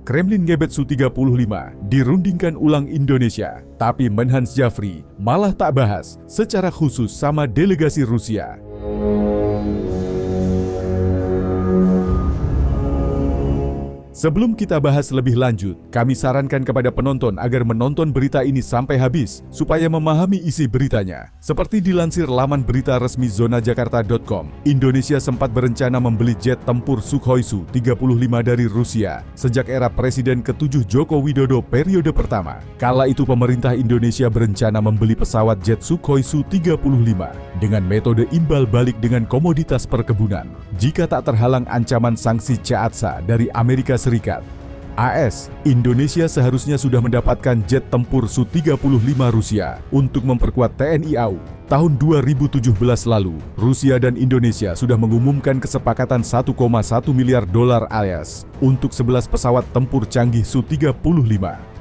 Kremlin ngebet Su-35 dirundingkan ulang Indonesia, tapi Menhan Zjafri malah tak bahas secara khusus sama delegasi Rusia. Sebelum kita bahas lebih lanjut, kami sarankan kepada penonton agar menonton berita ini sampai habis supaya memahami isi beritanya. Seperti dilansir laman berita resmi zonajakarta.com, Indonesia sempat berencana membeli jet tempur Sukhoi Su-35 dari Rusia sejak era Presiden ke-7 Joko Widodo periode pertama. Kala itu pemerintah Indonesia berencana membeli pesawat jet Sukhoi Su-35 dengan metode imbal balik dengan komoditas perkebunan jika tak terhalang ancaman sanksi CAATSA dari Amerika Serikat. AS, Indonesia seharusnya sudah mendapatkan jet tempur Su-35 Rusia untuk memperkuat TNI AU. Tahun 2017 lalu, Rusia dan Indonesia sudah mengumumkan kesepakatan $1,1 miliar alias untuk 11 pesawat tempur canggih Su-35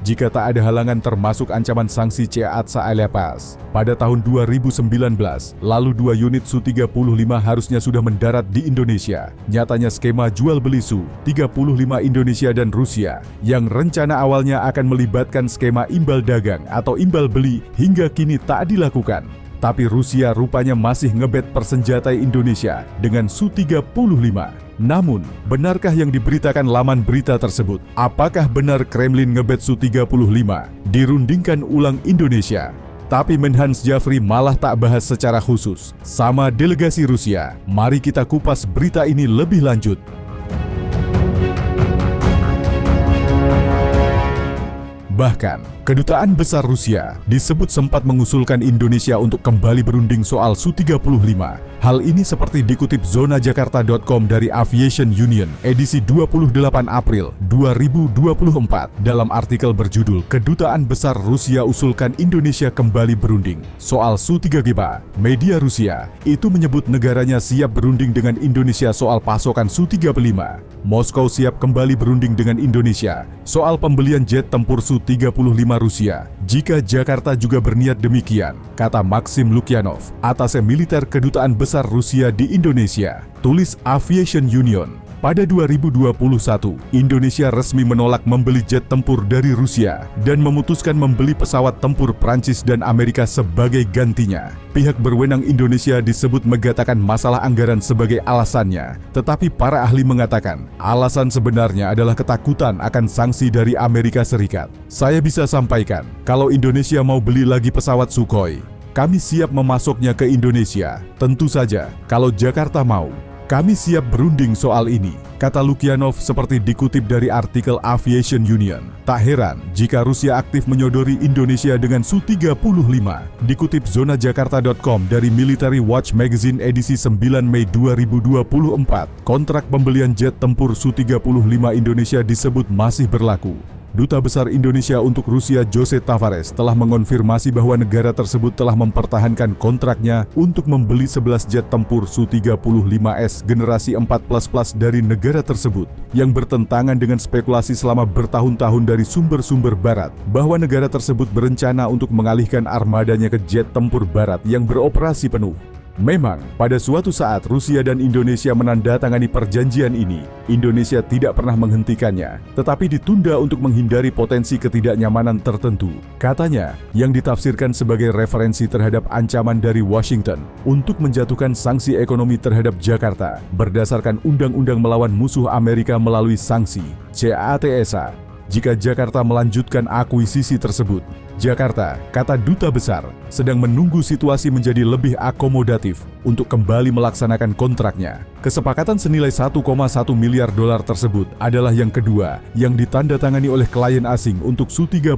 jika tak ada halangan termasuk ancaman sanksi CAATSA alias. Pada tahun 2019, lalu 2 unit Su-35 harusnya sudah mendarat di Indonesia. Nyatanya skema jual beli Su-35 Indonesia dan Rusia yang rencana awalnya akan melibatkan skema imbal dagang atau imbal beli hingga kini tak dilakukan. Tapi Rusia rupanya masih ngebet persenjatai Indonesia dengan Su-35. Namun, benarkah yang diberitakan laman berita tersebut? Apakah benar Kremlin ngebet Su-35 dirundingkan ulang Indonesia? Tapi Menhan Zjafri malah tak bahas secara khusus sama delegasi Rusia. Mari kita kupas berita ini lebih lanjut. Bahkan, Kedutaan Besar Rusia disebut sempat mengusulkan Indonesia untuk kembali berunding soal Su-35. Hal ini seperti dikutip zonajakarta.com dari Aviation Union edisi 28 April 2024 dalam artikel berjudul Kedutaan Besar Rusia usulkan Indonesia kembali berunding soal Su-35. Media Rusia itu menyebut negaranya siap berunding dengan Indonesia soal pasokan Su-35. Moskow siap kembali berunding dengan Indonesia soal pembelian jet tempur Su-35 Rusia jika Jakarta juga berniat demikian, kata Maxim Lukyanov, atas militer Kedutaan Besar Rusia di Indonesia. Tulis Aviation Union. Pada 2021, Indonesia resmi menolak membeli jet tempur dari Rusia dan memutuskan membeli pesawat tempur Prancis dan Amerika sebagai gantinya. Pihak berwenang Indonesia disebut mengatakan masalah anggaran sebagai alasannya, tetapi para ahli mengatakan alasan sebenarnya adalah ketakutan akan sanksi dari Amerika Serikat. Saya bisa sampaikan, kalau Indonesia mau beli lagi pesawat Sukhoi, kami siap memasoknya ke Indonesia. Tentu saja, kalau Jakarta mau, kami siap berunding soal ini, kata Lukyanov seperti dikutip dari artikel Aviation Union. Tak heran jika Rusia aktif menyodori Indonesia dengan Su-35. Dikutip zonajakarta.com dari Military Watch Magazine edisi 9 Mei 2024, kontrak pembelian jet tempur Su-35 Indonesia disebut masih berlaku. Duta Besar Indonesia untuk Rusia Jose Tavares telah mengonfirmasi bahwa negara tersebut telah mempertahankan kontraknya untuk membeli 11 jet tempur Su-35S generasi 4++ dari negara tersebut yang bertentangan dengan spekulasi selama bertahun-tahun dari sumber-sumber barat bahwa negara tersebut berencana untuk mengalihkan armadanya ke jet tempur barat yang beroperasi penuh. Memang, pada suatu saat Rusia dan Indonesia menandatangani perjanjian ini, Indonesia tidak pernah menghentikannya, tetapi ditunda untuk menghindari potensi ketidaknyamanan tertentu. Katanya, yang ditafsirkan sebagai referensi terhadap ancaman dari Washington untuk menjatuhkan sanksi ekonomi terhadap Jakarta berdasarkan Undang-Undang Melawan Musuh Amerika melalui sanksi CAATSA. Jika Jakarta melanjutkan akuisisi tersebut, Jakarta, kata Duta Besar, sedang menunggu situasi menjadi lebih akomodatif untuk kembali melaksanakan kontraknya. Kesepakatan senilai $1,1 miliar tersebut adalah yang kedua yang ditandatangani oleh klien asing untuk Su-35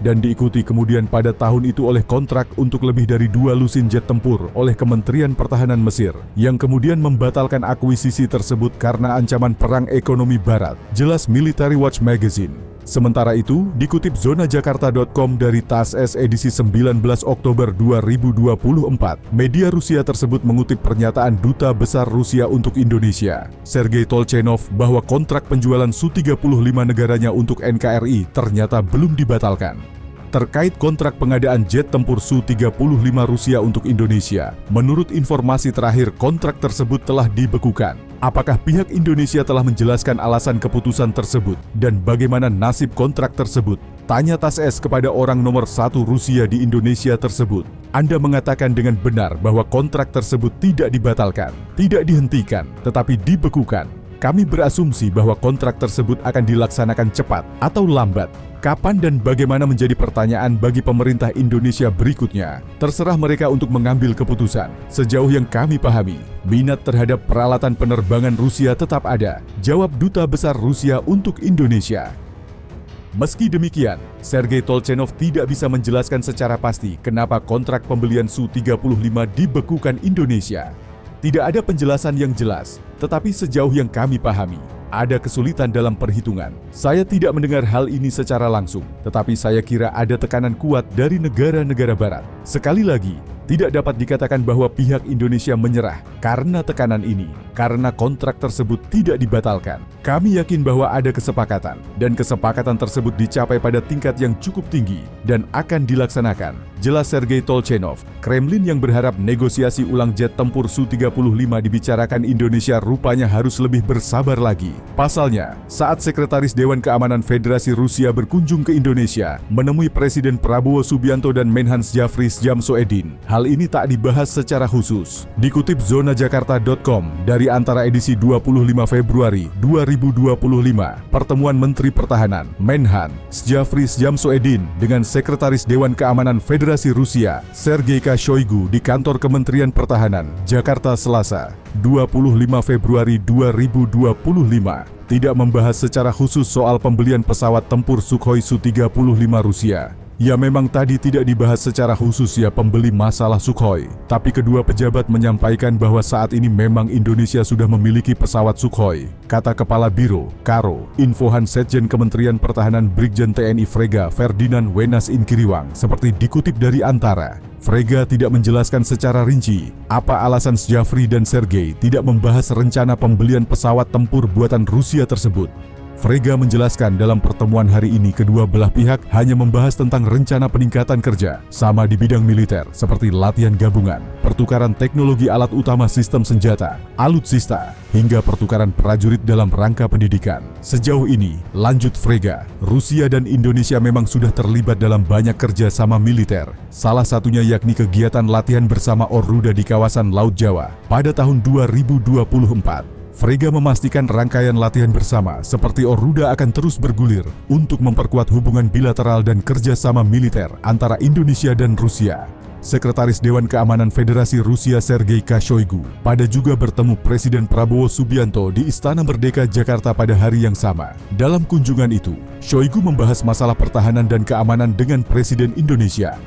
dan diikuti kemudian pada tahun itu oleh kontrak untuk lebih dari 2 lusin jet tempur oleh Kementerian Pertahanan Mesir yang kemudian membatalkan akuisisi tersebut karena ancaman perang ekonomi barat, jelas Military Watch Magazine. Sementara itu, dikutip zonajakarta.com dari TASS edisi 19 Oktober 2024, media Rusia tersebut mengutip pernyataan Duta Besar Rusia untuk Indonesia, Sergei Tolchenov, bahwa kontrak penjualan Su-35 negaranya untuk NKRI ternyata belum dibatalkan. Terkait kontrak pengadaan jet tempur Su-35 Rusia untuk Indonesia, menurut informasi terakhir kontrak tersebut telah dibekukan. Apakah pihak Indonesia telah menjelaskan alasan keputusan tersebut dan bagaimana nasib kontrak tersebut? Tanya TASS kepada orang nomor 1 Rusia di Indonesia tersebut. Anda mengatakan dengan benar bahwa kontrak tersebut tidak dibatalkan, tidak dihentikan, tetapi dibekukan. Kami berasumsi bahwa kontrak tersebut akan dilaksanakan cepat atau lambat. Kapan dan bagaimana menjadi pertanyaan bagi pemerintah Indonesia berikutnya. Terserah mereka untuk mengambil keputusan. Sejauh yang kami pahami, minat terhadap peralatan penerbangan Rusia tetap ada. Jawab Duta Besar Rusia untuk Indonesia. Meski demikian, Sergei Tolchenov tidak bisa menjelaskan secara pasti kenapa kontrak pembelian Su-35 dibekukan Indonesia. Tidak ada penjelasan yang jelas, tetapi sejauh yang kami pahami, ada kesulitan dalam perhitungan. Saya tidak mendengar hal ini secara langsung, tetapi saya kira ada tekanan kuat dari negara-negara barat. Sekali lagi, tidak dapat dikatakan bahwa pihak Indonesia menyerah karena tekanan ini, karena kontrak tersebut tidak dibatalkan. Kami yakin bahwa ada kesepakatan, dan kesepakatan tersebut dicapai pada tingkat yang cukup tinggi dan akan dilaksanakan. Jelas Sergei Tolchenov. Kremlin yang berharap negosiasi ulang jet tempur Su-35 dibicarakan Indonesia rupanya harus lebih bersabar lagi. Pasalnya, saat Sekretaris Dewan Keamanan Federasi Rusia berkunjung ke Indonesia, menemui Presiden Prabowo Subianto dan Menhan Jafris Jamsoedin, hal ini tak dibahas secara khusus. Dikutip zonajakarta.com dari antara edisi 25 Februari 2025, pertemuan Menteri Pertahanan Menhan Jafris Jamsoedin dengan Sekretaris Dewan Keamanan Federasi Rusia Sergei Shoigu di kantor Kementerian Pertahanan, Jakarta Selasa, 25 Februari 2025, tidak membahas secara khusus soal pembelian pesawat tempur Sukhoi Su-35 Rusia. Ya memang tadi tidak dibahas secara khusus ya pembeli masalah Sukhoi, tapi kedua pejabat menyampaikan bahwa saat ini memang Indonesia sudah memiliki pesawat Sukhoi, kata Kepala Biro, Karo, Infohan Setjen Kementerian Pertahanan Brigjen TNI Frega Ferdinand Wenas Inkiriwang, seperti dikutip dari Antara. Frega tidak menjelaskan secara rinci apa alasan Jafri dan Sergei tidak membahas rencana pembelian pesawat tempur buatan Rusia tersebut. Frega menjelaskan dalam pertemuan hari ini kedua belah pihak hanya membahas tentang rencana peningkatan kerja sama di bidang militer seperti latihan gabungan, pertukaran teknologi alat utama sistem senjata, alutsista, hingga pertukaran prajurit dalam rangka pendidikan. Sejauh ini, lanjut Frega, Rusia dan Indonesia memang sudah terlibat dalam banyak kerja sama militer, salah satunya yakni kegiatan latihan bersama Oruda di kawasan Laut Jawa pada tahun 2024. Frega memastikan rangkaian latihan bersama seperti Oruda akan terus bergulir untuk memperkuat hubungan bilateral dan kerjasama militer antara Indonesia dan Rusia. Sekretaris Dewan Keamanan Federasi Rusia Sergei Shoigu pada juga bertemu Presiden Prabowo Subianto di Istana Merdeka Jakarta pada hari yang sama. Dalam kunjungan itu, Shoigu membahas masalah pertahanan dan keamanan dengan Presiden Indonesia.